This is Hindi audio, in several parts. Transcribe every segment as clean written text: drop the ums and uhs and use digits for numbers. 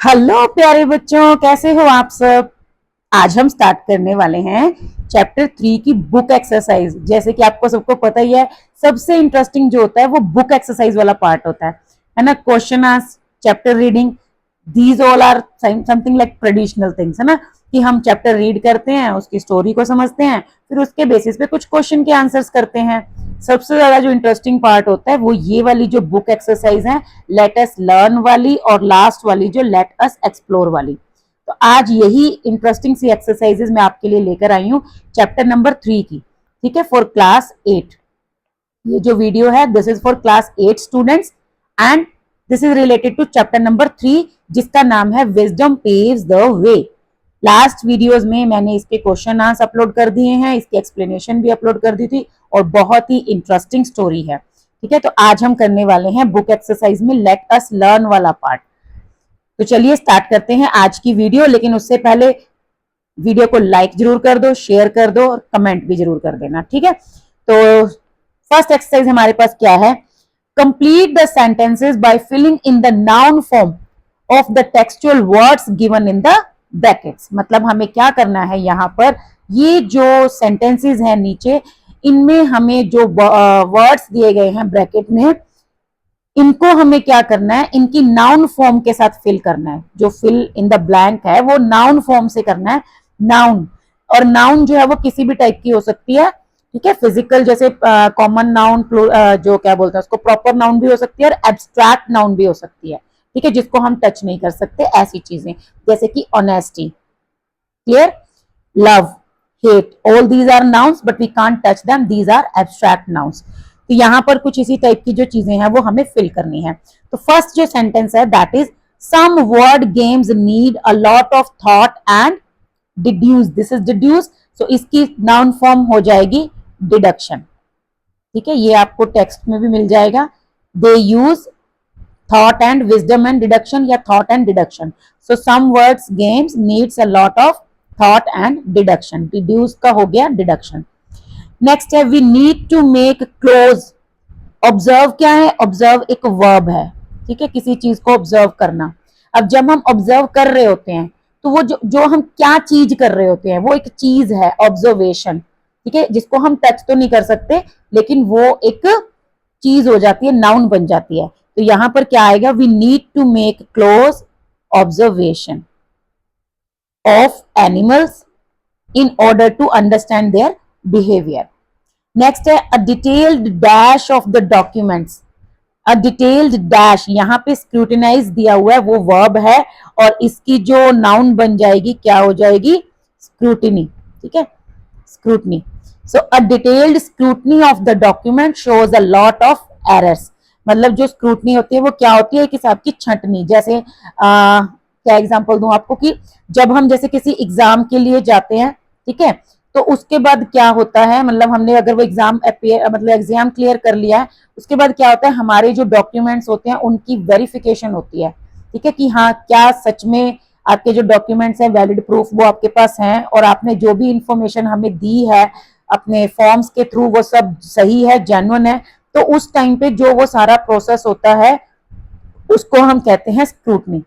हेलो प्यारे बच्चों, कैसे हो आप सब। आज हम स्टार्ट करने वाले हैं चैप्टर 3 की बुक एक्सरसाइज। जैसे कि आपको सबको पता ही है, सबसे इंटरेस्टिंग जो होता है वो बुक एक्सरसाइज वाला पार्ट होता है ना। Question answer, chapter reading, these all are something like traditional things, है ना। कि हम चैप्टर रीड करते हैं, उसकी स्टोरी को समझते हैं, फिर उसके बेसिस पे कुछ क्वेश्चन के आंसर्स करते हैं। सबसे ज्यादा जो इंटरेस्टिंग पार्ट होता है वो ये वाली जो बुक एक्सरसाइज है, लेट अस लर्न वाली, और लास्ट वाली जो लेट अस एक्सप्लोर वाली। तो आज यही इंटरेस्टिंग सी एक्सरसाइजेज मैं आपके लिए लेकर आई हूँ चैप्टर नंबर 3 की। ठीक है, फॉर क्लास 8। ये जो वीडियो है this is for class 8 students, and this is related to chapter number 3 जिसका नाम है wisdom paves the way. Last videos में मैंने इसके क्वेश्चन आंसर अपलोड कर दिए हैं, इसकी एक्सप्लेनेशन भी अपलोड कर दी थी, और बहुत ही इंटरेस्टिंग स्टोरी है। ठीक है, तो आज हम करने वाले हैं बुक एक्सरसाइज में लेट अस लर्न वाला पार्ट। तो चलिए स्टार्ट करते हैं आज की वीडियो। लेकिन उससे पहले वीडियो को लाइक जरूर कर दो, शेयर कर दो, और कमेंट भी जरूर कर देना। ठीक है, तो फर्स्ट एक्सरसाइज हमारे पास क्या है, complete the sentences by filling in the noun form of the textual words given in the brackets. मतलब हमें क्या करना है, यहाँ पर ये जो सेंटेंसेस हैं नीचे, इनमें हमें जो वर्ड्स दिए गए हैं ब्रैकेट में, इनको हमें क्या करना है, इनकी नाउन फॉर्म के साथ फिल करना है। जो फिल इन द ब्लैंक है वो नाउन फॉर्म से करना है। नाउन, और नाउन जो है वो किसी भी टाइप की हो सकती है। ठीक है, फिजिकल जैसे कॉमन नाउन, जो क्या बोलते हैं उसको, प्रॉपर नाउन भी हो सकती है, और एब्स्ट्रैक्ट नाउन भी हो सकती है। ठीक है, जिसको हम टच नहीं कर सकते, ऐसी चीजें जैसे कि honesty, clear, love, hate, all these are nouns but we can't touch them, these are abstract nouns. तो यहाँ पर कुछ इसी टाइप की जो चीजें हैं वो हमें फिल करनी है। तो फर्स्ट जो सेंटेंस है that is some word games need a lot of thought and deduce. This is deduce, so इसकी नाउन फॉर्म हो जाएगी डिडक्शन। ठीक है, ये आपको टेक्स्ट में भी मिल जाएगा। They use thought and wisdom and deduction, या thought and deduction. So some words games needs a lot of thought and deduction. Deduce का हो गया डिडक्शन। नेक्स्ट है we need to make close. Observe क्या है, ऑब्जर्व एक वर्ब है। ठीक है, किसी चीज को ऑब्जर्व करना। अब जब हम ऑब्जर्व कर रहे होते हैं तो वो जो हम क्या चीज कर रहे होते हैं वो एक चीज है, ऑब्जर्वेशन। ठीक है, जिसको हम टच तो नहीं कर सकते, लेकिन वो एक चीज हो जाती है, नाउन बन जाती है। तो यहां पर क्या आएगा, we need to make close observation of animals in order to understand their behavior. Next है a detailed dash of the documents. A detailed dash, यहाँ पे scrutinize दिया हुआ है, वो verb है, और इसकी जो noun बन जाएगी क्या हो जाएगी, scrutiny. ठीक है, scrutiny. So a detailed scrutiny of the document shows a lot of errors. मतलब जो स्क्रूटनी होती है वो क्या होती है, एक हिसाब की छंटनी। जैसे क्या एग्जांपल दूं आपको, कि जब हम जैसे किसी एग्जाम के लिए जाते हैं, ठीक है, तो उसके बाद क्या होता है, मतलब हमने अगर वो मतलब एग्जाम क्लियर कर लिया है, उसके बाद क्या होता है, हमारे जो डॉक्यूमेंट्स होते हैं उनकी वेरिफिकेशन होती है। ठीक है, कि हाँ क्या सच में आपके जो डॉक्यूमेंट्स हैं वैलिड प्रूफ वो आपके पास हैं, और आपने जो भी इंफॉर्मेशन हमें दी है अपने फॉर्म्स के थ्रू वो सब सही है, जेन्युइन है। तो उस टाइम पे जो वो सारा प्रोसेस होता है उसको हम कहते हैं स्क्रूटनी।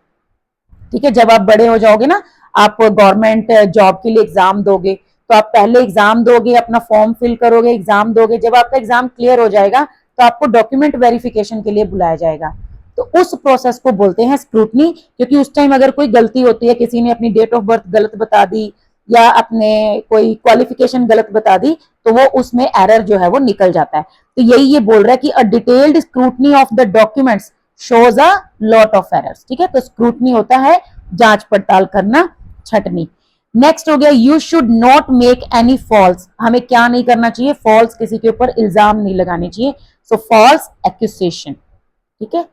ठीक है, जब आप बड़े हो जाओगे ना, आप गवर्नमेंट जॉब के लिए एग्जाम दोगे, तो आप पहले एग्जाम दोगे, अपना फॉर्म फिल करोगे, एग्जाम दोगे। जब आपका एग्जाम क्लियर हो जाएगा तो आपको डॉक्यूमेंट वेरिफिकेशन के लिए बुलाया जाएगा। तो उस प्रोसेस को बोलते हैं स्क्रूटनी, क्योंकि उस टाइम अगर कोई गलती होती है, किसी ने अपनी डेट ऑफ बर्थ गलत बता दी, या अपने कोई क्वालिफिकेशन गलत बता दी, तो वो उसमें एरर जो है वो निकल जाता है। तो यही ये बोल रहा है कि a detailed scrutiny of the documents shows a lot of errors. ठीक है, तो स्क्रूटनी होता है जांच पड़ताल करना, छटनी। नेक्स्ट हो गया you should not make any false. हमें क्या नहीं करना चाहिए, फॉल्स, किसी के ऊपर इल्जाम नहीं लगाने चाहिए। सो फॉल्स एक्यूसेशन, ठीक है,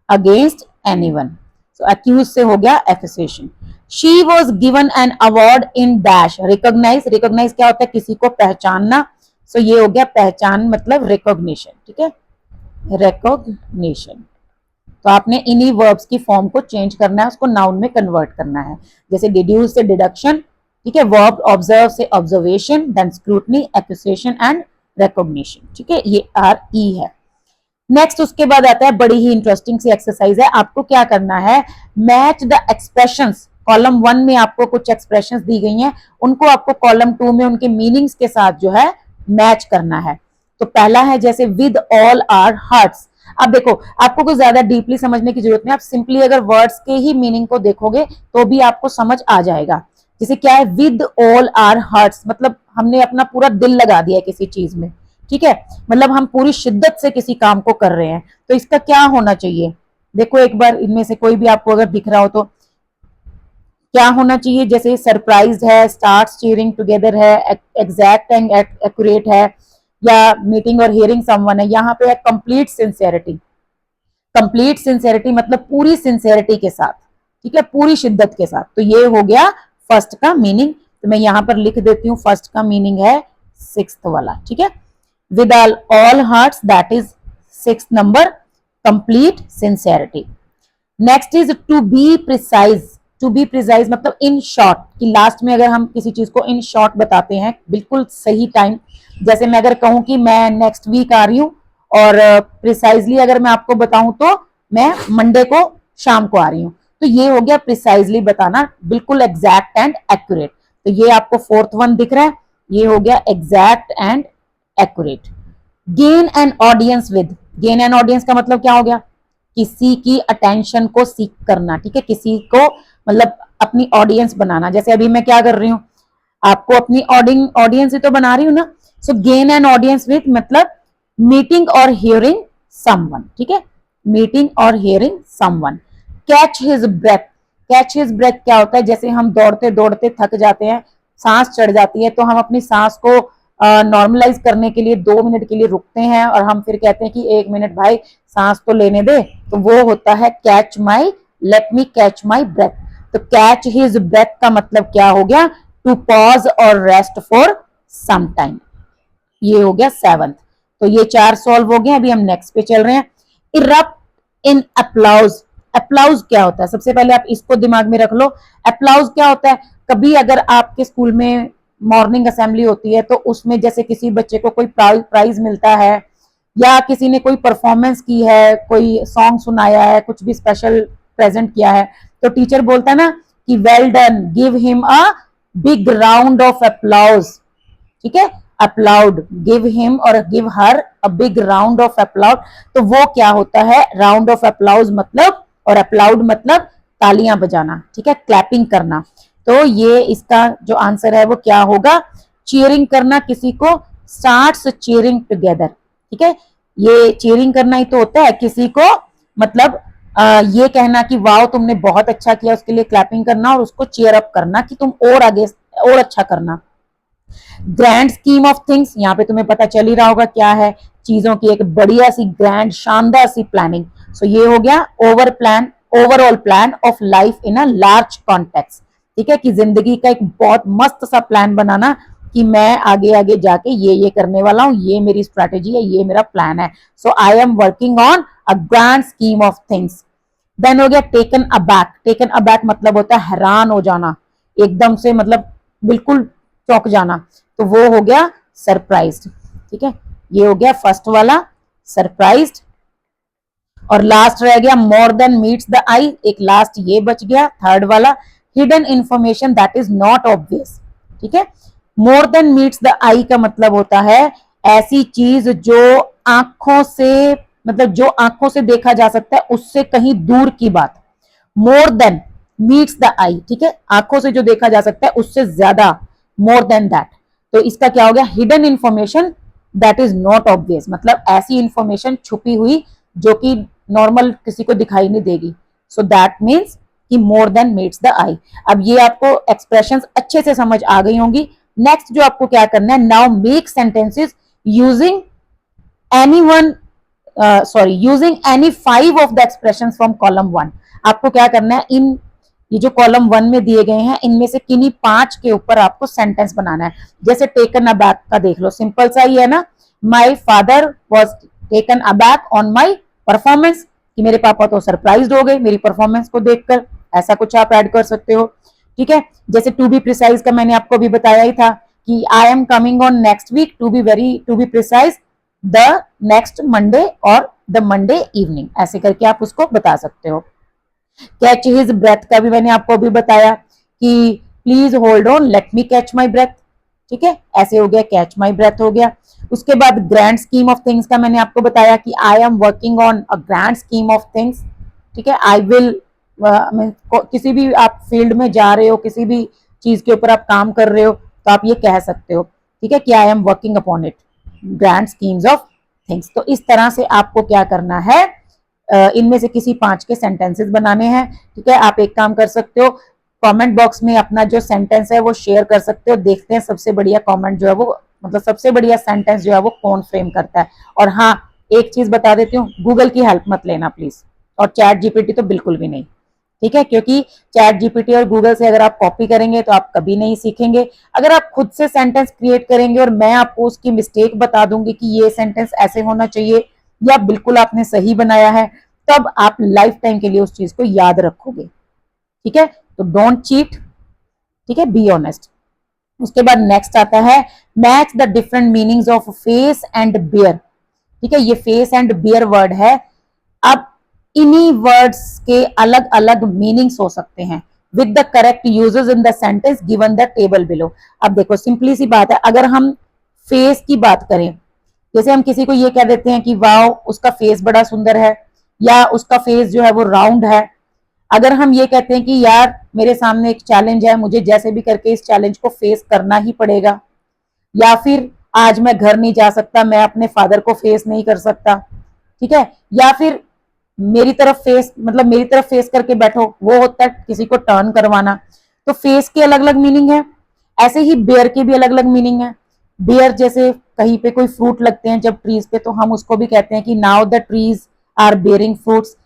अगेंस्ट एनीवन। सो एक्यूज से हो गया accusation. She was given an award in dash. Recognise, recognise क्या होता है, किसी को पहचानना। सो ये हो गया पहचान, मतलब रिकॉग्निशन। ठीक है, रिकॉग्निशन। तो आपने इन्हीं वर्ब्स की फॉर्म को चेंज करना है, उसको नाउन में कन्वर्ट करना है। जैसे डिड्यूस से डिडक्शन, ठीक है, वर्ब ऑब्जर्व से observation, then scrutiny, accusation and recognition. ठीक है, ये आर ई है। नेक्स्ट उसके बाद आता है बड़ी ही इंटरेस्टिंग सी एक्सरसाइज है। आपको क्या करना है, मैच द एक्सप्रेशंस। कॉलम 1 में आपको कुछ एक्सप्रेशंस दी गई हैं, उनको आपको कॉलम 2 में उनके मीनिंग्स के साथ जो है मैच करना है। तो पहला है जैसे विद ऑल आर हार्ट्स। अब देखो, आपको कुछ ज्यादा डीपली समझने की जरूरत नहीं, आप सिंपली अगर वर्ड्स के ही मीनिंग को देखोगे तो भी आपको समझ आ जाएगा। जैसे क्या है, विद ऑल आर हार्ट्स, मतलब हमने अपना पूरा दिल लगा दिया किसी चीज में, ठीक है, मतलब हम पूरी शिद्दत से किसी काम को कर रहे हैं। तो इसका क्या होना चाहिए, देखो एक बार इनमें से कोई भी आपको अगर दिख रहा हो तो क्या होना चाहिए। जैसे सरप्राइज है, स्टार्ट चीयरिंग टुगेदर है, एग्जैक्ट एंड एक्यूरेट है, या मीटिंग और हियरिंग समवन है। यहाँ पे है कंप्लीट सिंसियरिटी। कंप्लीट सिंसियरिटी मतलब पूरी सिंसियरिटी के साथ, ठीक है, पूरी शिद्दत के साथ। तो ये हो गया फर्स्ट का मीनिंग। तो मैं यहां पर लिख देती हूँ, फर्स्ट का मीनिंग है सिक्स्थ वाला, ठीक है, with all hearts, that is sixth number, complete sincerity. Next is to be precise. To be precise मतलब इन शॉर्ट, कि लास्ट में अगर हम किसी चीज को इन शॉर्ट बताते हैं, बिल्कुल सही टाइम। जैसे मैं अगर कहूं कि मैं नेक्स्ट वीक आ रही हूं, और प्रिसाइजली अगर मैं आपको बताऊं तो मैं मंडे को शाम को आ रही हूं, तो ये हो गया प्रिसाइजली बताना, बिल्कुल एग्जैक्ट एंड एक्यूरेट। तो ये आपको फोर्थ वन दिख रहा है, ये हो गया exact and accurate. Gain an audience with. Gain an audience का मतलब क्या हो गया, किसी की अटेंशन को सीख करना, ठीक है, किसी को मतलब अपनी ऑडियंस बनाना। जैसे अभी मैं क्या कर रही हूँ, आपको अपनी ऑडियंस ही तो बना रही हूँ ना। So gain an audience with मतलब मीटिंग और हियरिंग समवन, ठीक है, मीटिंग और hearing someone. Catch his breath. Catch his breath क्या होता है, जैसे हम दौड़ते दौड़ते थक जाते हैं, सांस चढ़ जाती है, तो हम अपनी सांस को नॉर्मलाइज करने के लिए 2 मिनट के लिए रुकते हैं, और हम फिर कहते हैं कि 1 मिनट भाई सांस तो लेने दे। तो वो होता है catch my, let me catch my breath. तो कैच हिज ब्रेथ का मतलब क्या हो गया, टू पॉज और रेस्ट फॉर सम टाइम। ये हो गया सेवंथ। तो ये 4 सॉल्व हो गए। अभी हम नेक्स्ट पे चल रहे हैं। इरप्ट इन अप्लाउज। अप्लाउज क्या होता है, सबसे पहले आप इसको दिमाग में रख लो। अप्लाउज क्या होता है, कभी अगर आपके स्कूल में मॉर्निंग असेंबली होती है, तो उसमें जैसे किसी बच्चे को कोई प्राइज मिलता है, या किसी ने कोई परफॉर्मेंस की है, कोई सॉन्ग सुनाया है, कुछ भी स्पेशल प्रेजेंट किया है, तो टीचर बोलता है ना कि well done, give him a big round of applause, ठीक है, अप्लाउड, गिव हिम और give her a big round of applaud. तो वो क्या होता है, राउंड ऑफ अप्लाउज मतलब, और अप्लाउड मतलब तालियां बजाना, ठीक है, क्लैपिंग करना। तो ये इसका जो आंसर है वो क्या होगा, चीयरिंग करना किसी को, स्टार्ट्स चीयरिंग टुगेदर, ठीक है, ये चीयरिंग करना ही तो होता है किसी को, मतलब ये कहना कि वाह तुमने बहुत अच्छा किया, उसके लिए क्लैपिंग करना और उसको चीयर अप करना कि तुम और आगे और अच्छा करना। ग्रैंड स्कीम ऑफ थिंग्स, यहाँ पे तुम्हें पता चल ही रहा होगा क्या है, चीजों की एक बढ़िया सी ग्रैंड शानदार सी प्लानिंग। सो ये हो गया overall plan of life in a large context, ठीक है, कि जिंदगी का एक बहुत मस्त सा प्लान बनाना कि मैं आगे आगे जाके ये करने वाला हूँ, ये मेरी स्ट्रैटेजी है, ये मेरा प्लान है। So I am working on a grand scheme of things. Then हो गया टेकन अबैक। टेकन अबैक मतलब होता है हैरान हो जाना, एकदम से मतलब बिल्कुल चौंक जाना, तो वो हो गया सरप्राइज्ड, ठीक है, ये हो गया फर्स्ट वाला सरप्राइज्ड। और लास्ट रह गया मोर देन मीट्स द आई, एक लास्ट ये बच गया थर्ड वाला, hidden information that is not obvious, ठीक है। मोर देन मीट्स द आई का मतलब होता है ऐसी चीज जो आंखों से, मतलब जो आंखों से देखा जा सकता है उससे कहीं दूर की बात। मोर देन मीट्स द आई, ठीक है, आंखों से जो देखा जा सकता है उससे ज्यादा, मोर देन दैट। तो इसका क्या हो गया, hidden information that is not obvious, मतलब ऐसी इंफॉर्मेशन छुपी हुई जो कि नॉर्मल किसी को दिखाई नहीं देगी। सो दैट मीन्स कि मोर देन मीट्स द आई। अब ये आपको एक्सप्रेशंस अच्छे से समझ आ गई होंगी। नेक्स्ट जो आपको क्या करना है, now make sentences using anyone, using any 5 of the expressions from column 1। आपको क्या करना है, इन ये जो कॉलम 1 में दिए गए हैं इनमें से किन्हीं 5 के ऊपर आपको सेंटेंस बनाना है। जैसे टेकन अबैक का देख लो, सिंपल सा ही है ना, my father was taken aback on my performance, कि मेरे पापा तो सरप्राइज्ड हो गए मेरी परफॉर्मेंस को देखकर, ऐसा कुछ आप ऐड कर सकते हो, ठीक है। जैसे टू बी प्रिसाइज का मैंने आपको अभी बताया ही था कि I am coming on next week, to be precise the next Monday और द मंडे इवनिंग, ऐसे करके आप उसको बता सकते हो। कैच हिज ब्रेथ का भी मैंने आपको अभी बताया कि please hold on, let me catch my breath, ठीक है, ऐसे हो गया, कैच माई ब्रेथ हो गया। उसके बाद ग्रैंड स्कीम ऑफ थिंग्स का मैंने आपको बताया कि I am working on a grand scheme of things, ठीक है, आई विल, किसी भी आप फील्ड में जा रहे हो, किसी भी चीज के ऊपर आप काम कर रहे हो, तो आप ये कह सकते हो, ठीक है, कि I am working upon it, grand schemes of things. तो इस तरह से आपको क्या करना है, इनमें से किसी 5 के सेंटेंसेस बनाने हैं, ठीक है। आप एक काम कर सकते हो, कमेंट बॉक्स में अपना जो सेंटेंस है वो शेयर कर सकते हो, देखते हैं सबसे बढ़िया कमेंट जो है वो, मतलब सबसे बढ़िया सेंटेंस जो है वो कौन फ्रेम करता है। और हाँ, एक चीज बता देती हूँ, गूगल की हेल्प मत लेना प्लीज, और चैट जीपीटी तो बिल्कुल भी नहीं, ठीक है, क्योंकि चैट जीपीटी और गूगल से अगर आप कॉपी करेंगे तो आप कभी नहीं सीखेंगे। अगर आप खुद से सेंटेंस क्रिएट करेंगे और मैं आपको उसकी मिस्टेक बता दूंगी कि ये सेंटेंस ऐसे होना चाहिए या बिल्कुल आपने सही बनाया है, तब आप लाइफ टाइम के लिए उस चीज को याद रखोगे, ठीक है। तो डोंट चीट, ठीक है, बी ऑनेस्ट। उसके बाद नेक्स्ट आता है match the different meanings of face and bear, ठीक है, ये फेस एंड बियर वर्ड है। अब इन्हीं वर्ड्स के अलग अलग मीनिंग्स हो सकते हैं with the correct uses in the sentence given the table below. अब देखो सिंपली सी बात है, अगर हम फेस की बात करें, जैसे हम किसी को ये कह देते हैं कि वाओ उसका फेस बड़ा सुंदर है, या उसका फेस जो है वो राउंड है। अगर हम ये कहते हैं कि यार मेरे सामने एक चैलेंज है, मुझे जैसे भी करके इस चैलेंज को फेस करना ही पड़ेगा, या फिर आज मैं घर नहीं जा सकता, मैं अपने फादर को फेस नहीं कर सकता, ठीक है, या फिर मेरी तरफ फेस, मतलब मेरी तरफ फेस करके बैठो, वो होता है किसी को टर्न करवाना। तो फेस के अलग अलग मीनिंग है, ऐसे ही बेयर के भी अलग अलग मीनिंग है। बेयर जैसे कहीं पे कोई फ्रूट लगते हैं जब ट्रीज पे, तो हम उसको भी कहते हैं कि now the trees are bearing fruits,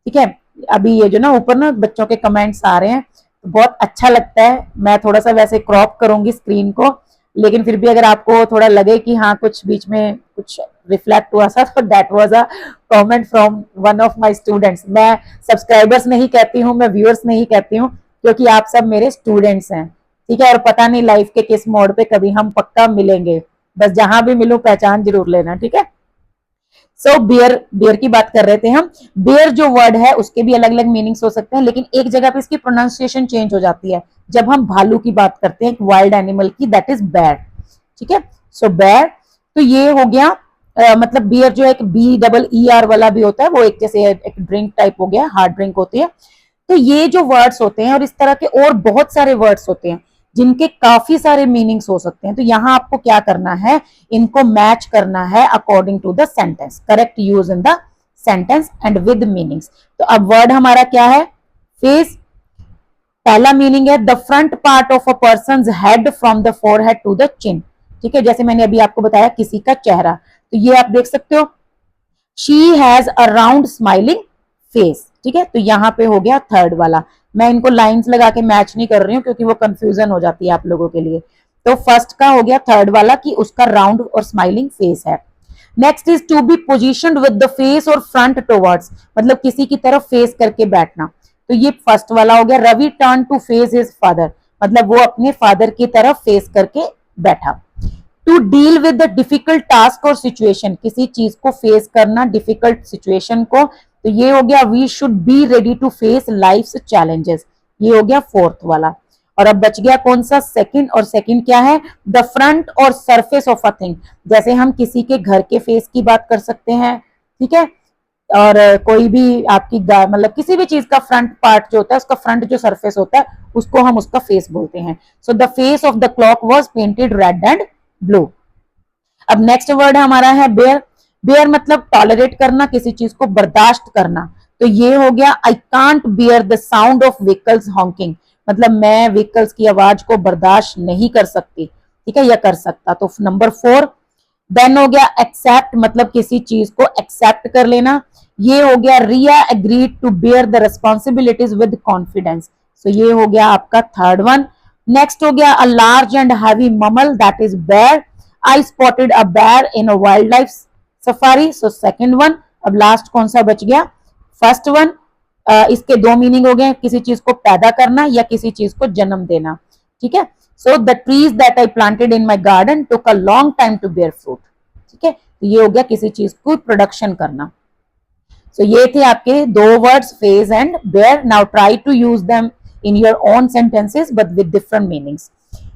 ठीक है। अभी ये जो ना ऊपर ना बच्चों के कमेंट्स आ रहे हैं, तो बहुत अच्छा लगता है, मैं थोड़ा सा वैसे क्रॉप करूंगी स्क्रीन को, लेकिन फिर भी अगर आपको थोड़ा लगे कि हाँ कुछ बीच में कुछ रिफ्लेक्ट हुआ सा, तो that was a comment from one of my students. मैं सब्सक्राइबर्स नहीं कहती हूँ, मैं व्यूअर्स नहीं कहती हूँ, क्योंकि आप सब मेरे स्टूडेंट्स हैं, ठीक है। और पता नहीं लाइफ के किस मोड़ पे कभी हम पक्का मिलेंगे, बस जहां भी मिलूं पहचान जरूर लेना, ठीक है। सो बियर, बियर की बात कर रहे थे हम। बियर जो वर्ड है उसके भी अलग अलग मीनिंग्स हो सकते हैं, लेकिन एक जगह पे इसकी प्रोनाउंसिएशन चेंज हो जाती है जब हम भालू की बात करते हैं, वाइल्ड एनिमल की, दैट इज बैर, ठीक है। सो बैर, तो ये हो गया, मतलब बियर जो एक बी डबल ई आर वाला भी होता है, वो एक जैसे एक ड्रिंक टाइप हो गया, हार्ड ड्रिंक होती है। तो ये जो वर्ड्स होते हैं और इस तरह के और बहुत सारे वर्ड्स होते हैं जिनके काफी सारे मीनिंग्स हो सकते हैं, तो यहां आपको क्या करना है, इनको मैच करना है according to the sentence, correct use in the sentence and with meanings. तो अब वर्ड हमारा क्या है, फेस। पहला मीनिंग है the front part of a person head from the forehead to the chin, ठीक है, जैसे मैंने अभी आपको बताया किसी का चेहरा, तो ये आप देख सकते हो, she has a round smiling face, ठीक है। तो यहां पे हो गया थर्ड वाला, मैं इनको लाइंस लगा के मैच नहीं कर रही हूं क्योंकि वो कंफ्यूजन हो जाती है आप लोगों के लिए। तो फर्स्ट का हो गया थर्ड वाला कि उसका राउंड और स्माइलिंग फेस है। Next is to be position with the face और फ्रंट टूवर्ड्स, मतलब किसी की तरफ फेस करके बैठना, तो ये फर्स्ट वाला हो गया। Ravi turn to face his father, मतलब वो अपने फादर की तरफ फेस करके बैठा। To deal with the difficult task और सिचुएशन, किसी चीज को फेस करना, डिफिकल्ट सिचुएशन को, तो ये हो गया we should be ready to face life challenges, ये हो गया फोर्थ वाला। और अब बच गया कौन सा, सेकंड, और सेकंड क्या है, द फ्रंट और सरफेस ऑफ अ थिंग, जैसे हम किसी के घर के फेस की बात कर सकते हैं, ठीक है, और कोई भी आपकी मतलब किसी भी चीज का फ्रंट पार्ट जो होता है, उसका फ्रंट जो सरफेस होता है उसको हम उसका फेस बोलते हैं। So the face of the clock was painted red and blue. अब नेक्स्ट वर्ड हमारा है बेयर। बेयर मतलब टॉलरेट करना, किसी चीज को बर्दाश्त करना, तो ये हो गया I can't bear the sound of vehicles honking, मतलब मैं व्हीकल्स की आवाज को बर्दाश्त नहीं कर सकती, ठीक है, या कर सकता। तो नंबर 4। देन हो गया एक्सेप्ट, मतलब किसी चीज को एक्सेप्ट कर लेना, ये हो गया Riya agreed to bear the responsibilities with confidence, so ये हो गया आपका थर्ड वन। नेक्स्ट हो गया a large and heavy mammal, that is bear. I spotted a bear in a wildlife safari, so second one. अब लास्ट कौन सा बच गया, फर्स्ट वन। इसके दो मीनिंग हो गए, किसी चीज को पैदा करना या किसी चीज को जन्म देना, ठीक है। So the trees that I planted in my garden took a long time to bear fruit, ठीक है, तो ये हो गया किसी चीज को प्रोडक्शन करना। सो ये थे आपके दो words face and bear. Now try to use them in your own sentences but with different meanings.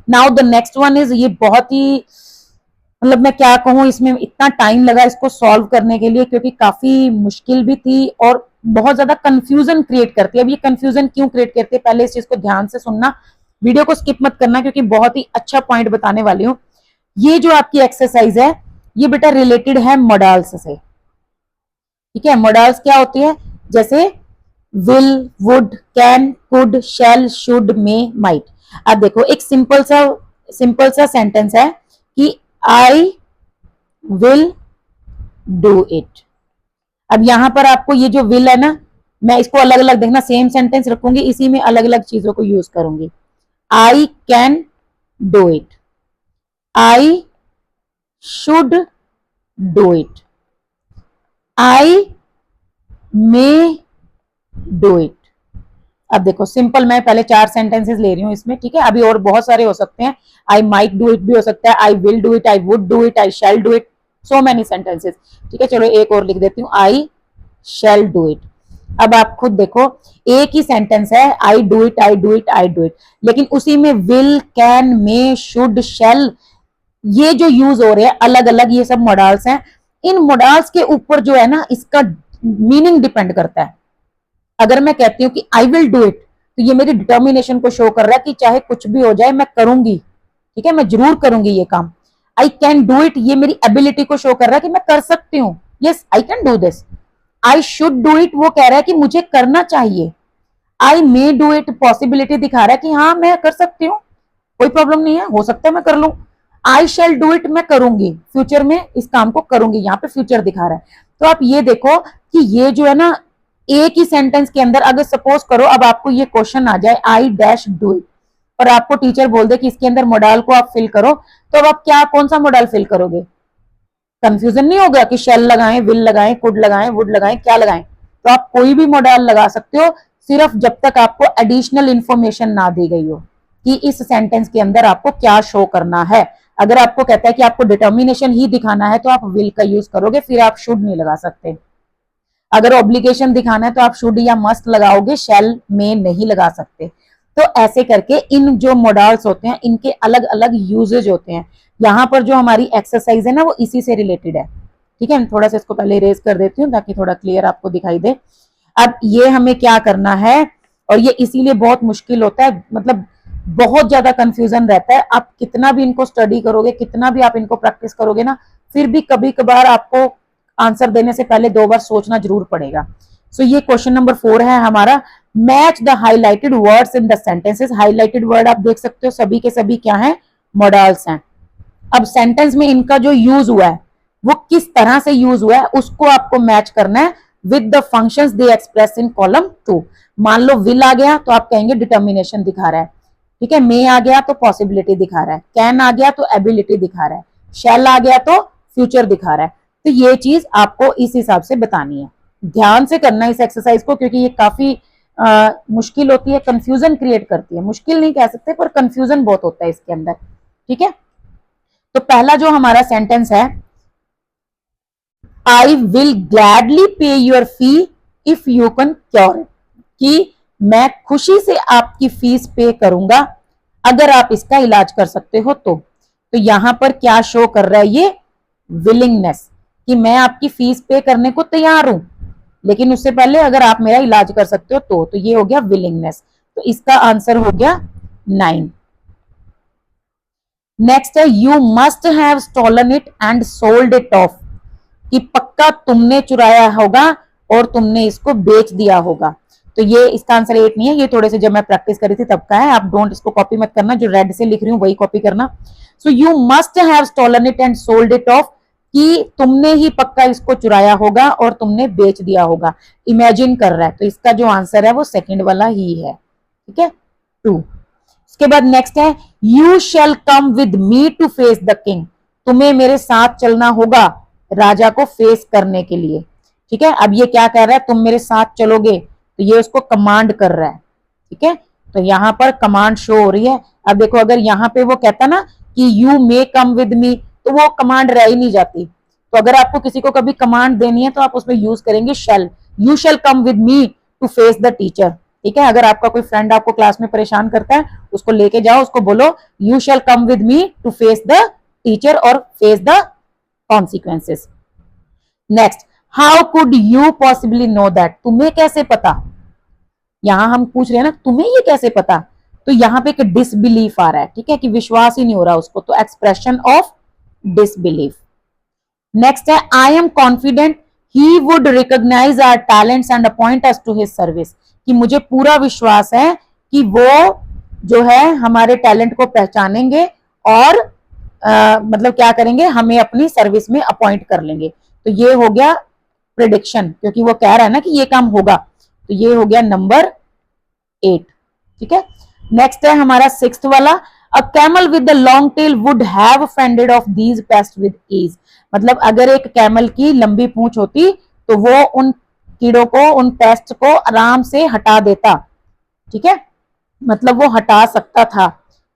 Now the next one is, ये बहुत ही मतलब मैं क्या कहूँ, इसमें इतना टाइम लगा इसको सॉल्व करने के लिए क्योंकि काफी मुश्किल भी थी और बहुत ज्यादा कंफ्यूजन क्रिएट करती है. अब ये कंफ्यूजन क्यों क्रिएट करती है, पहले इस चीज को ध्यान से सुनना, वीडियो को स्किप मत करना क्योंकि बहुत ही अच्छा पॉइंट बताने वाली हूँ. ये जो आपकी एक्सरसाइज है ये बेटा रिलेटेड है मॉडल्स से. ठीक है, मॉडल्स क्या होती है, जैसे will, would, can, could, shall, should, may, might. अब देखो एक सिंपल सा सेंटेंस है कि आई विल डू इट. अब यहां पर आपको ये जो विल है ना, मैं इसको अलग अलग देखना, सेम सेंटेंस रखूंगी, इसी में अलग अलग चीजों को यूज करूंगी. I can do it, I should do it, I may do it. अब देखो सिंपल, मैं पहले 4 सेंटेंसेस ले रही हूं इसमें. ठीक है, अभी और बहुत सारे हो सकते हैं. आई माइट डू इट भी हो सकता है, I will do it, I would do it, I shall do it, so many sentences. ठीक है, चलो एक और लिख देती हूँ, आई शैल डू इट. अब आप खुद देखो, एक ही सेंटेंस है, I do it, I do it, I do it, लेकिन उसी में विल, कैन, मे, शुड, शैल, ये जो यूज हो रहे हैं अलग अलग, ये सब मॉडल्स हैं. इन मॉडल्स के ऊपर जो है ना, इसका मीनिंग डिपेंड करता है. अगर मैं कहती हूँ कि आई विल डू इट, तो ये मेरी डिटर्मिनेशन को शो कर रहा है कि चाहे कुछ भी हो जाए मैं करूंगी. ठीक है, मैं जरूर करूंगी ये काम. आई कैन डू इट, ये मेरी एबिलिटी को शो कर रहा है कि मैं कर सकती हूँ. Yes, I can do this. I should do it, वो कह रहा है कि मुझे करना चाहिए. आई मे डू इट, पॉसिबिलिटी दिखा रहा है कि हाँ मैं कर सकती हूँ, कोई प्रॉब्लम नहीं है, हो सकता है मैं कर लूं. आई शैल डू इट, मैं करूंगी, फ्यूचर में इस काम को करूंगी, यहाँ पे फ्यूचर दिखा रहा है. तो आप ये देखो कि ये जो है ना, एक ही सेंटेंस के अंदर, अगर सपोज करो अब आपको ये क्वेश्चन आ जाए, आई डैश डू इट, और आपको टीचर बोल दे कि इसके अंदर मॉडल को आप फिल करो, तो अब आप क्या, कौन सा मॉडल फिल करोगे? कंफ्यूजन नहीं होगा कि शेल लगाएं, विल लगाएं, कुड लगाएं, वुड लगाएं, क्या लगाएं? तो आप कोई भी मॉडल लगा सकते हो, सिर्फ जब तक आपको एडिशनल इंफॉर्मेशन ना दी गई हो कि इस सेंटेंस के अंदर आपको क्या शो करना है. अगर आपको कहता है कि आपको डिटर्मिनेशन ही दिखाना है तो आप विल का यूज करोगे, फिर आप शुड नहीं लगा सकते. अगर ऑब्लिगेशन दिखाना है तो आप शुड या मस्ट लगाओगे, शैल में नहीं लगा सकते. तो ऐसे करके इन जो मॉडल्स होते हैं इनके अलग अलग यूजेज होते हैं. यहाँ पर जो हमारी एक्सरसाइज है ना, वो इसी से रिलेटेड है. ठीक है, थोड़ा सा इसको पहले इरेज कर देती हूँ ताकि थोड़ा क्लियर आपको दिखाई दे. अब ये हमें क्या करना है, और ये इसीलिए बहुत मुश्किल होता है, मतलब बहुत ज्यादा कंफ्यूजन रहता है. आप कितना भी इनको स्टडी करोगे, कितना भी आप इनको प्रैक्टिस करोगे ना, फिर भी कभी कभार आपको आंसर देने से पहले 2 बार सोचना जरूर पड़ेगा. सो ये क्वेश्चन नंबर 4 है हमारा. Match the highlighted words in the sentences. Highlighted word आप देख सकते हो सभी के सभी क्या है, मॉडल्स हैं. अब सेंटेंस में इनका जो यूज हुआ है वो किस तरह से यूज हुआ है उसको आपको मैच करना है with the functions they express in column 2. मान लो विल आ गया तो आप कहेंगे डिटर्मिनेशन दिखा रहा है. ठीक है, मे आ गया तो पॉसिबिलिटी दिखा रहा है, कैन आ गया तो एबिलिटी दिखा रहा है, शैल आ गया तो फ्यूचर दिखा रहा है. तो ये चीज आपको इस हिसाब से बतानी है. ध्यान से करना इस एक्सरसाइज को क्योंकि ये काफी मुश्किल होती है, कंफ्यूजन क्रिएट करती है. मुश्किल नहीं कह सकते पर कंफ्यूजन बहुत होता है इसके अंदर. ठीक है, तो पहला जो हमारा सेंटेंस है, आई विल ग्लैडली पे your fee if you can cure it, कि मैं खुशी से आपकी फीस पे करूंगा अगर आप इसका इलाज कर सकते हो तो. तो यहां पर क्या शो कर रहा है, ये विलिंगनेस, कि मैं आपकी फीस पे करने को तैयार हूं, लेकिन उससे पहले अगर आप मेरा इलाज कर सकते हो तो ये हो गया विलिंगनेस. तो इसका आंसर हो गया 9. नेक्स्ट है, you must have stolen it and sold it of, कि पक्का तुमने चुराया होगा और तुमने इसको बेच दिया होगा. तो ये इसका आंसर 8 नहीं है, ये थोड़े से जब मैं प्रैक्टिस करी थी तब का है. आप डोंट इसको कॉपी मत करना, जो रेड से लिख रही हूँ वही कॉपी करना. सो you must have stolen it and sold it of, कि तुमने ही पक्का इसको चुराया होगा और तुमने बेच दिया होगा. इमेजिन कर रहा है, तो इसका जो आंसर है वो सेकंड वाला ही है. ठीक है, 2. उसके बाद नेक्स्ट है, you shall come with me to face the king, तुम्हें मेरे साथ चलना होगा राजा को फेस करने के लिए. ठीक है, अब ये क्या कह रहा है, तुम मेरे साथ चलोगे, तो ये उसको कमांड कर रहा है. ठीक है, तो यहां पर कमांड शो हो रही है. अब देखो अगर यहाँ पे वो कहता ना कि यू मे कम विद मी, तो वो कमांड रह ही नहीं जाती. तो अगर आपको किसी को कभी कमांड देनी है तो आप उसमें यूज करेंगे shall, you shall come with me to face the teacher. ठीक है, अगर आपका कोई फ्रेंड आपको क्लास में परेशान करता है, उसको लेके जाओ, उसको बोलो you shall come with me to face the teacher और face the consequences. Next, how could you possibly know that, तुम्हें कैसे पता। यहां हम पूछ रहे हैं ना तुम्हें ये कैसे पता, तो यहाँ पे एक डिसबिलीफ आ रहा है, ठीक है, कि विश्वास ही नहीं हो रहा उसको, तो एक्सप्रेशन ऑफ डिसबिलीफ। नेक्स्ट है, I am confident he would recognise our talents and appoint us to his service, कि मुझे पूरा विश्वास है कि वो जो है हमारे टैलेंट को पहचानेंगे और मतलब क्या करेंगे, हमें अपनी सर्विस में अपॉइंट कर लेंगे। तो ये हो गया प्रिडिक्शन, क्योंकि वो कह रहा है ना कि ये काम होगा, तो ये हो गया नंबर 8। ठीक है, नेक्स्ट है हमारा 6th वाला, a camel with the long tail would have fended off these pests with ease, मतलब अगर एक कैमल की लंबी पूंछ होती तो वो उन कीड़ों को, उन पेस्ट को आराम से हटा देता। ठीक है, मतलब वो हटा सकता था,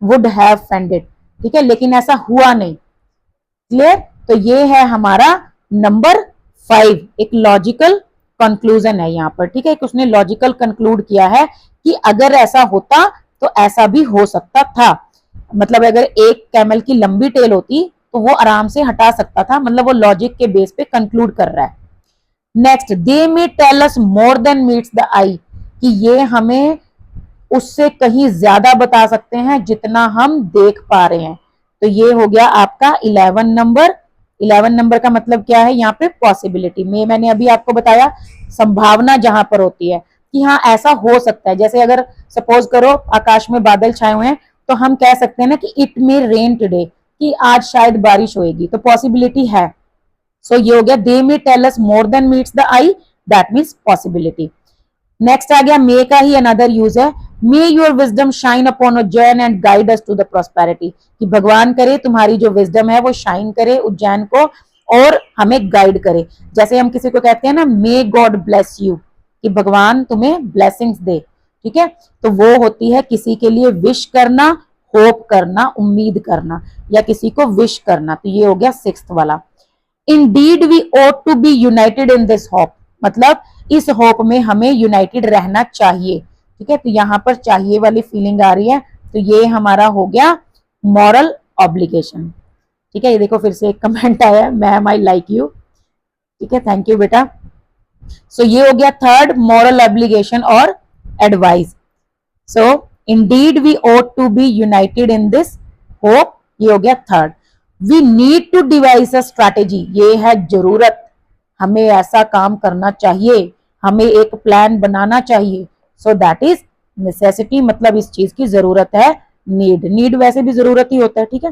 वुड हैव फेंडेड। ठीक है, लेकिन ऐसा हुआ नहीं। क्लियर, तो ये है हमारा नंबर 5, एक लॉजिकल कंक्लूजन है यहाँ पर। ठीक है, उसने लॉजिकल कंक्लूड किया है कि अगर ऐसा होता तो ऐसा भी हो सकता था, मतलब अगर एक कैमल की लंबी टेल होती तो वो आराम से हटा सकता था, मतलब वो लॉजिक के बेस पे कंक्लूड कर रहा है। Next, they may tell us more than meets the eye, कि ये हमें उससे कहीं ज्यादा बता सकते हैं जितना हम देख पा रहे हैं। तो ये हो गया आपका 11 नंबर। 11 नंबर का मतलब क्या है, यहाँ पे पॉसिबिलिटी में मैंने अभी आपको बताया, संभावना जहां पर होती है कि हाँ ऐसा हो सकता है। जैसे अगर सपोज करो आकाश में बादल छाए हुए हैं, तो हम कह सकते हैं ना कि इट मे रेन टुडे, कि आज शायद बारिश होएगी, तो पॉसिबिलिटी है। सो ये हो गया, they may tell us more than meets the eye, that means possibility. Next आ गया मे का ही अनदर यूज है, may your wisdom shine upon Ujjain and guide us to the prosperity, कि भगवान करे तुम्हारी जो विजडम है वो शाइन करे उज्जैन को और हमें गाइड करे। जैसे हम किसी को कहते हैं ना मे गॉड ब्लेस यू, कि भगवान तुम्हें ब्लेसिंग्स दे। ठीक है, तो वो होती है किसी के लिए विश करना, होप करना, उम्मीद करना, या किसी को विश करना। तो ये हो गया 6th वाला। Indeed we ought to be united in this hope, मतलब इस होप में हमें यूनाइटेड रहना चाहिए। ठीक है, तो यहां पर चाहिए वाली फीलिंग आ रही है, तो ये हमारा हो गया मॉरल ऑब्लिगेशन। ठीक है, ये देखो फिर से एक कमेंट आया है, मैम आई लाइक यू। ठीक है, थैंक यू बेटा। सो ये हो गया 3rd, मॉरल ऑब्लिगेशन और advice. So indeed we ought to be united in this hope, ये हो गया 3rd। We need to devise a strategy, ये है जरूरत, हमें ऐसा काम करना चाहिए, हमें एक प्लान बनाना चाहिए। सो दैट इज नेसेसिटी, मतलब इस चीज की जरूरत है। नीड, नीड वैसे भी जरूरत ही होता है। ठीक है,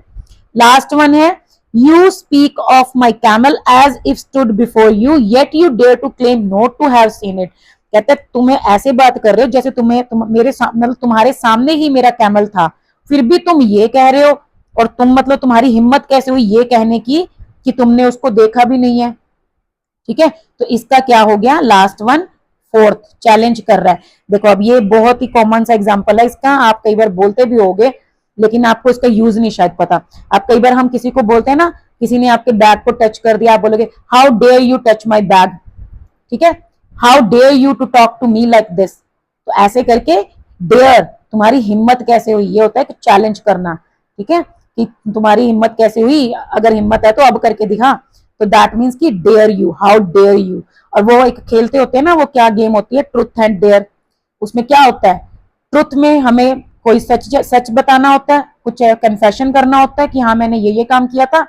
लास्ट वन है, you speak of my camel as if stood before you yet you dare to claim not to have seen it, कहते तुम्हें ऐसे बात कर रहे हो जैसे मेरे सामने, तुम्हारे सामने ही मेरा कैमल था, फिर भी तुम ये कह रहे हो, और तुम मतलब तुम्हारी हिम्मत कैसे हुई ये कहने की कि तुमने उसको देखा भी नहीं है। ठीक है, तो इसका क्या हो गया, लास्ट वन 4th, चैलेंज कर रहा है। देखो अब ये बहुत ही कॉमन सा एग्जांपल है इसका, आप कई बार बोलते भी होगे लेकिन आपको इसका यूज नहीं शायद पता। आप कई बार, हम किसी को बोलते हैं ना, किसी ने आपके बैग को टच कर दिया, आप बोलोगे how dare you touch my bag. ठीक है, how dare you to talk to me like this, तो ऐसे करके डेयर, तुम्हारी हिम्मत कैसे हुई, ये होता है कि चैलेंज करना। ठीक है, कि तुम्हारी हिम्मत कैसे हुई, अगर हिम्मत है तो अब करके दिखा, तो दैट मीन्स कि dare you, how dare you. और वो एक खेलते होते हैं ना, वो क्या गेम होती है, ट्रुथ एंड डेयर। उसमें क्या होता है, ट्रुथ में हमें कोई सच बताना होता है, कुछ कन्फेशन करना होता है कि हाँ मैंने ये काम किया था,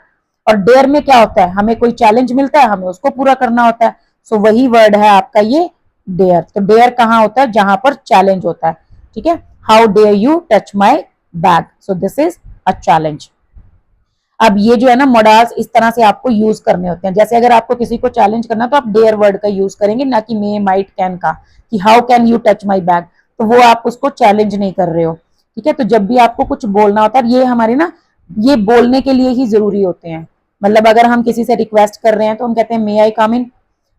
और डेयर में क्या होता है, हमें कोई चैलेंज मिलता है, हमें उसको पूरा करना होता है। सो वही वर्ड है आपका ये डेयर। तो डेयर कहाँ होता है, जहां पर चैलेंज होता है। ठीक है, how dare you touch my bag, so this is a challenge. अब ये जो है ना मोडास इस तरह से आपको यूज करने होते हैं। जैसे अगर आपको किसी को चैलेंज करना तो आप डेयर वर्ड का यूज करेंगे, ना कि मे, माइट, कैन का, कि how can you touch my bag, तो वो आप उसको चैलेंज नहीं कर रहे हो। ठीक है, तो जब भी आपको कुछ बोलना होता है, ये हमारे ना, ये बोलने के लिए ही जरूरी होते हैं। मतलब अगर हम किसी से रिक्वेस्ट कर रहे हैं तो हम कहते हैं मे आई कम इन,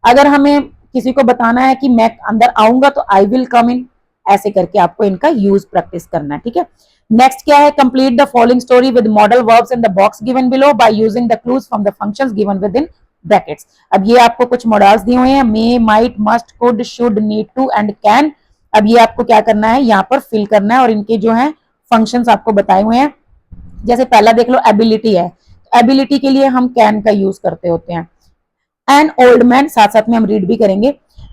अगर हमें किसी को बताना है कि मैं अंदर आऊंगा तो आई विल कम इन, ऐसे करके आपको इनका यूज प्रैक्टिस करना है। ठीक है, नेक्स्ट क्या है, complete the following story with modal verbs in the box given below by using the clues from the functions given within brackets. अब ये आपको कुछ मॉडल्स दिए हुए हैं, may, might, must, could, should, need to and can. अब ये आपको क्या करना है, यहाँ पर फिल करना है और इनके जो है फंक्शंस आपको बताए हुए हैं। जैसे पहला देख लो, एबिलिटी है, एबिलिटी के लिए हम कैन का यूज करते होते हैं। एन ओल्ड मैन, साथ साथ में हम रीड भी करेंगे,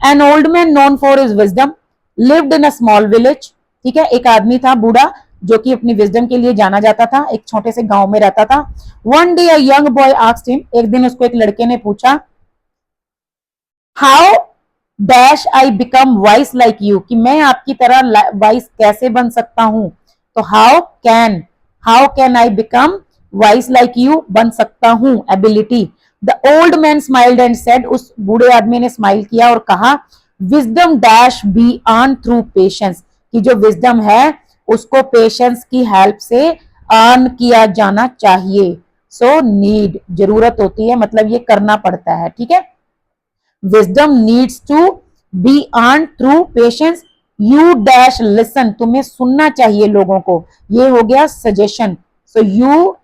an old man known for his wisdom lived in a small village. ठीक है, एक आदमी था बूढ़ा जो कि अपनी विजडम के लिए जाना जाता था, एक छोटे से गांव में रहता था। One day a young boy asked him, एक दिन उसको एक लड़के ने पूछा, how dash I become vice like you, कि मैं आपकी तरह वाइस कैसे बन सकता हूं। तो how can I become vice like you, बन सकता हूं, ability. The old man smiled and said, उस बूढ़े आदमी ने स्माइल किया और कहा, wisdom dash B earn through patience, कि जो विजडम है उसको पेशेंस की हेल्प से अर्न किया जाना चाहिए। सो नीड, जरूरत होती है, मतलब ये करना पड़ता है। ठीक है, wisdom needs to be earn through patience, you dash listen, तुम्हें सुनना चाहिए लोगों को, ये हो गया suggestion. So you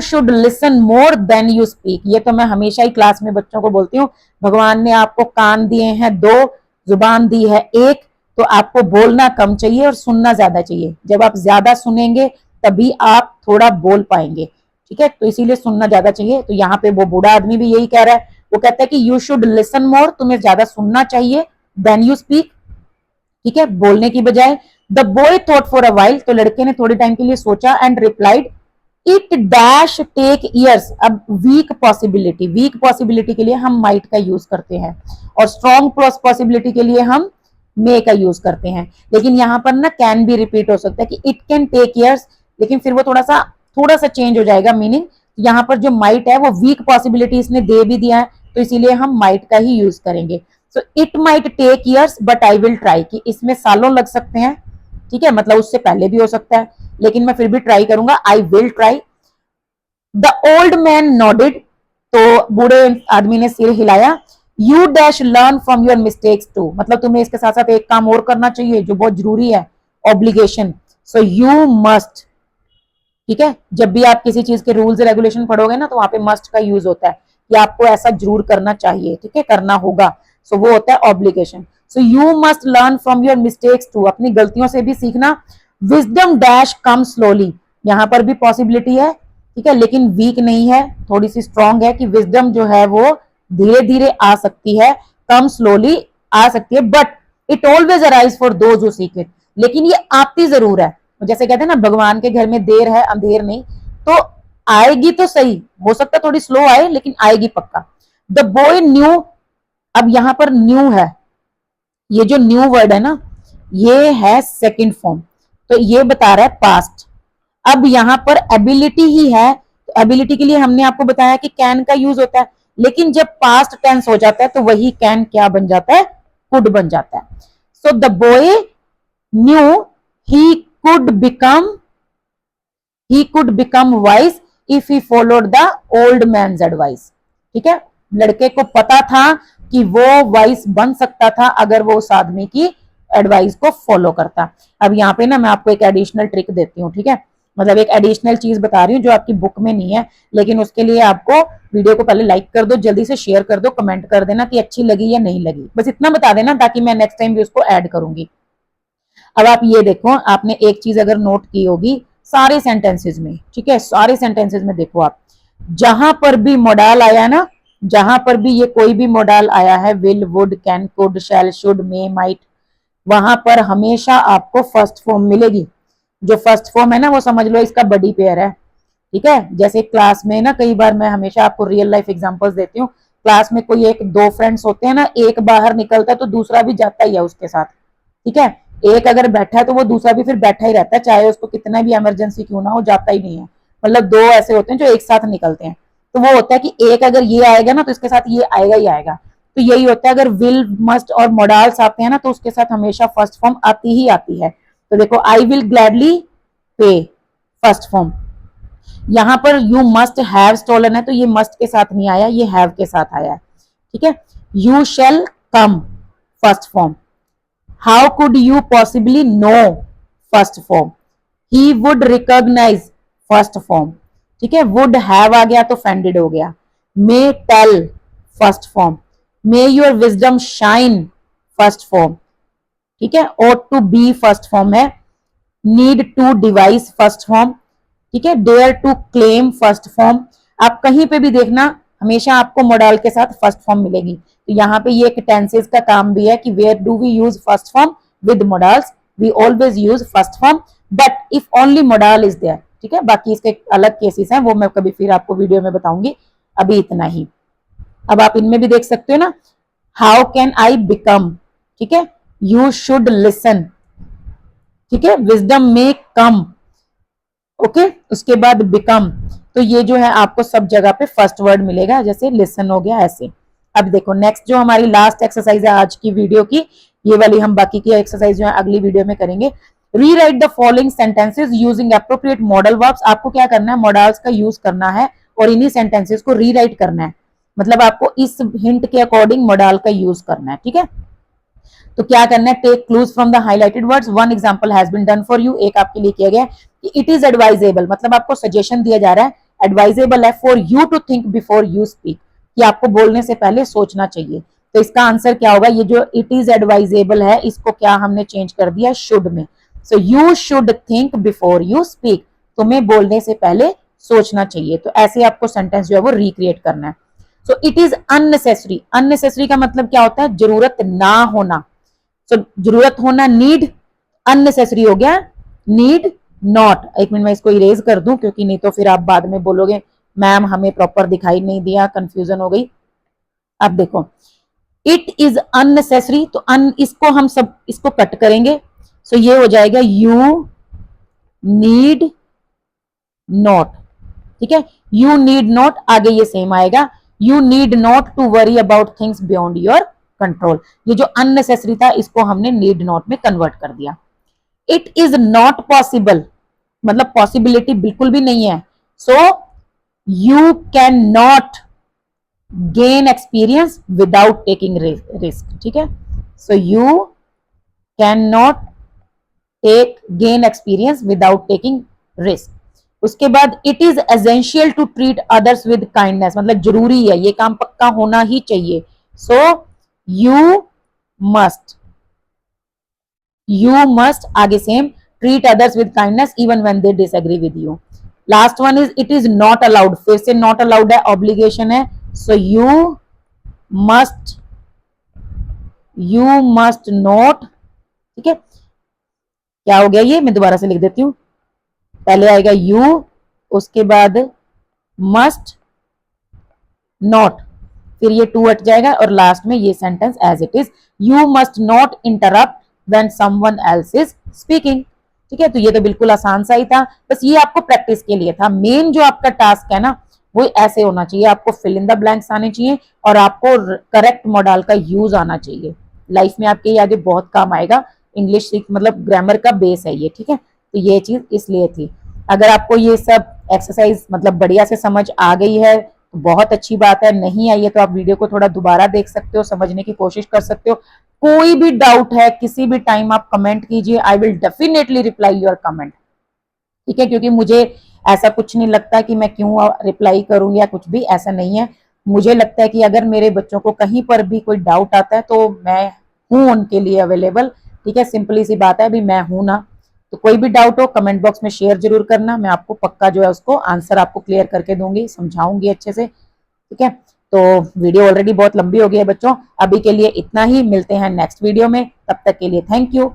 should listen more than you speak, ये तो मैं हमेशा ही क्लास में बच्चों को बोलती हूँ। भगवान ने आपको कान दिए हैं 2, जुबान दी है 1, तो आपको बोलना कम चाहिए और सुनना ज्यादा चाहिए। जब आप ज्यादा सुनेंगे तभी आप थोड़ा बोल पाएंगे। ठीक है, तो इसीलिए सुनना ज्यादा चाहिए। तो यहाँ पे वो बूढ़ा आदमी भी यही कह रहा है, वो कहता है कि यू शुड लिसन मोर, तुम्हें ज्यादा सुनना चाहिए, देन यू स्पीक। ठीक है, बोलने की बजाय। The boy thought for a while, तो लड़के ने थोड़े टाइम के लिए सोचा, and replied, it dash take years. अब वीक पॉसिबिलिटी के लिए हम माइट का यूज करते हैं और स्ट्रॉन्ग पॉसिबिलिटी के लिए हम मे का यूज करते हैं। लेकिन यहाँ पर ना कैन भी रिपीट हो सकता है कि इट कैन टेक ईयर्स, लेकिन फिर वो थोड़ा सा चेंज हो जाएगा मीनिंग। यहाँ पर जो माइट है वो वीक पॉसिबिलिटी इसने दे भी दिया है, तो इसीलिए हम माइट का ही यूज करेंगे। So it might take years but I will try, कि इसमें सालों लग सकते हैं। ठीक है, मतलब उससे पहले भी हो सकता है, लेकिन मैं फिर भी ट्राई करूंगा, I will try. The old man nodded, तो बूढ़े आदमी ने सिर हिलाया। You dash learn from your mistakes too, मतलब तुम्हें इसके साथ साथ एक काम और करना चाहिए जो बहुत जरूरी है, ऑब्लिगेशन। So you must. ठीक है, जब भी आप किसी चीज के रूल्स रेगुलेशन पढ़ोगे ना, तो वहां पे मस्ट का यूज होता है कि आपको ऐसा जरूर करना चाहिए। ठीक है, करना होगा, सो वो होता है obligation. So you must learn from your mistakes too, अपनी गलतियों से भी सीखना। विजडम डैश कम स्लोली, यहां पर भी पॉसिबिलिटी है। ठीक है, लेकिन वीक नहीं है, थोड़ी सी स्ट्रॉन्ग है कि विजडम जो है वो धीरे धीरे आ सकती है, कम स्लोली आ सकती है, but it always arise for those who seek it, लेकिन ये आती जरूर है। जैसे कहते हैं ना, भगवान के घर में देर है अंधेर नहीं, तो आएगी तो सही, हो सकता है थोड़ी स्लो आए, लेकिन आएगी पक्का। द बॉय न्यू, अब यहां पर न्यू है, ये जो न्यू वर्ड है ना, ये है सेकंड फॉर्म, तो ये बता रहा है पास्ट। अब यहां पर एबिलिटी ही है, तो एबिलिटी के लिए हमने आपको बताया कि कैन का यूज होता है, लेकिन जब पास्ट टेंस हो जाता है तो वही कैन क्या बन जाता है, कुड बन जाता है। So the boy knew he could become wise if he followed the old man's advice. ठीक है, लड़के को पता था कि वो वाइस बन सकता था अगर वो उस आदमी की एडवाइस को फॉलो करता। अब यहाँ पे ना मैं आपको एक एडिशनल ट्रिक देती हूँ। ठीक है, मतलब एक एडिशनल चीज बता रही हूँ जो आपकी बुक में नहीं है, लेकिन उसके लिए आपको वीडियो को पहले लाइक कर दो, जल्दी से शेयर कर दो, कमेंट कर देना कि अच्छी लगी या नहीं लगी, बस इतना बता देना ताकि मैं नेक्स्ट टाइम भी उसको ऐड करूंगी। अब आप ये देखो, आपने एक चीज अगर नोट की होगी सारे सेंटेंसेस में, ठीक है, सारे सेंटेंसेस में देखो आप, जहां पर भी मॉडल आया ना, जहां पर भी ये कोई भी मॉडल आया है, will, would, can, could, shall, should, may, might, वहां पर हमेशा आपको फर्स्ट फॉर्म मिलेगी। जो फर्स्ट फॉर्म है ना, वो समझ लो इसका बड़ी पेयर है। ठीक है, जैसे क्लास में ना, कई बार मैं हमेशा आपको रियल लाइफ एग्जांपल्स देती हूँ। क्लास में कोई एक दो फ्रेंड्स होते हैं ना, एक बाहर निकलता है तो दूसरा भी जाता ही है उसके साथ। ठीक है, एक अगर बैठा है तो वो दूसरा भी फिर बैठा ही रहता है, चाहे उसको कितना भी इमरजेंसी क्यों ना हो, जाता ही नहीं है। मतलब दो ऐसे होते हैं जो एक साथ निकलते हैं, तो वो होता है कि एक अगर ये आएगा ना तो इसके साथ ये आएगा ही आएगा। तो यही होता है, अगर विल, मस्ट और मॉडल्स आते हैं ना, तो उसके साथ हमेशा फर्स्ट फॉर्म आती ही आती है। तो देखो, आई विल ग्लैडली पे, फर्स्ट फॉर्म। यहां पर यू मस्ट हैव स्टोलन है, तो ये मस्ट के साथ नहीं आया, ये हैव के साथ आया है। ठीक है, you shall come, first form. How could you possibly know, first form. He would recognise, first form. ठीक है, वुड हैव आ गया तो फेंडेड हो गया। May tell first form, may your wisdom shine first form, ठीक है। ought to be first form है, need to devise first form, ठीक है। Dare to claim first form. आप कहीं पे भी देखना हमेशा आपको मॉडल के साथ फर्स्ट फॉर्म मिलेगी। तो यहाँ पे ये एक टेंसेस का काम भी है कि where do we use first form with modals, we always use first form but if only modal is there, ठीक है। बाकी इसके अलग केसेस हैं, वो मैं कभी फिर आपको वीडियो में बताऊंगी, अभी इतना ही। अब आप इनमें भी देख सकते हो ना, हाउ कैन आई बिकम, ठीक है, यू शुड लिसन, ठीक है, विजडम में कम, ओके, उसके बाद बिकम। तो ये जो है आपको सब जगह पे फर्स्ट वर्ड मिलेगा, जैसे लिसन हो गया ऐसे। अब देखो नेक्स्ट जो हमारी लास्ट एक्सरसाइज है आज की वीडियो की, ये वाली हम बाकी की एक्सरसाइज जो है अगली वीडियो में करेंगे। Rewrite the following sentences using appropriate modal verbs. आपको क्या करना है, मॉडल्स का यूज करना है और इन्हीं सेंटेंसेस को रीराइट करना है, मतलब आपको इस हिंट के अकॉर्डिंग मॉडल का यूज करना है, ठीक है। तो क्या करना है, take clues from the highlighted words, one example has been done for you, एक आपके लिए किया गया कि इट इज एडवाइजेबल, मतलब आपको सजेशन दिया जा रहा है, एडवाइजेबल है for you to think before you speak, कि आपको बोलने से पहले सोचना चाहिए। तो इसका आंसर क्या होगा, ये जो इट इज एडवाइजेबल है इसको क्या हमने चेंज कर दिया शुड में। सो you should think before you speak, तुम्हें बोलने से पहले सोचना चाहिए। तो ऐसे आपको सेंटेंस जो है वो रिक्रिएट करना है। So it is unnecessary, unnecessary का मतलब क्या होता है, जरूरत ना होना। सो जरूरत होना नीड, अननेसेसरी हो गया नीड नॉट। एक मिनट मैं इसको इरेज कर दूं, क्योंकि नहीं तो फिर आप बाद में बोलोगे मैम हमें प्रॉपर दिखाई नहीं दिया, कंफ्यूजन हो गई। अब देखो इट इज अननेसेसरी, तो इसको हम सब इसको कट करेंगे। सो ये हो जाएगा यू नीड नॉट, ठीक है, यू नीड नॉट, आगे ये सेम आएगा, you need not to worry about things beyond your control. ये जो अननेसेसरी था इसको हमने नीड नॉट में कन्वर्ट कर दिया। इट इज नॉट पॉसिबल, मतलब पॉसिबिलिटी बिल्कुल भी नहीं है। So you can not gain experience without taking risk, ठीक है। So you can not take gain experience without taking risk. उसके बाद it is essential to treat others with kindness, मतलब जरूरी है, ये काम पक्का होना ही चाहिए। सो यू मस्ट आगे same, treat others with kindness even when they disagree with you. Last one is it is not allowed, फिर से नॉट अलाउड है, ऑब्लिगेशन है। सो यू मस्ट नॉट, ठीक है, क्या हो गया ये, मैं दोबारा से लिख देती हूं, पहले आएगा यू, उसके बाद मस्ट नॉट, फिर ये टू हट जाएगा और लास्ट में ये sentence as it is, you must not interrupt when someone else is speaking, ठीक है। तो ये तो बिल्कुल आसान सा ही था, बस ये आपको प्रैक्टिस के लिए था। मेन जो आपका टास्क है ना वो ऐसे होना चाहिए, आपको फिल इन द ब्लैंक्स आने चाहिए और आपको करेक्ट मॉडल का यूज आना चाहिए। लाइफ में आपके आगे बहुत काम आएगा, इंग्लिश मतलब ग्रामर का बेस है ये, ठीक है। तो ये चीज इसलिए थी। अगर आपको ये सब एक्सरसाइज मतलब बढ़िया से समझ आ गई है तो बहुत अच्छी बात है, नहीं आई है तो आप वीडियो को थोड़ा दोबारा देख सकते हो, समझने की कोशिश कर सकते हो। कोई भी डाउट है किसी भी टाइम आप कमेंट कीजिए, I will definitely reply your comment, ठीक है, क्योंकि मुझे ऐसा कुछ नहीं लगता कि मैं क्यों रिप्लाई करूं या कुछ भी, ऐसा नहीं है। मुझे लगता है कि अगर मेरे बच्चों को कहीं पर भी कोई डाउट आता है तो मैं हूं उनके लिए अवेलेबल, ठीक है, सिंपली सी बात है, अभी मैं हूं ना। तो कोई भी डाउट हो कमेंट बॉक्स में शेयर जरूर करना, मैं आपको पक्का जो है उसको आंसर आपको क्लियर करके दूंगी, समझाऊंगी अच्छे से, ठीक है। तो वीडियो ऑलरेडी बहुत लंबी हो गई है बच्चों, अभी के लिए इतना ही, मिलते हैं नेक्स्ट वीडियो में, तब तक के लिए थैंक यू।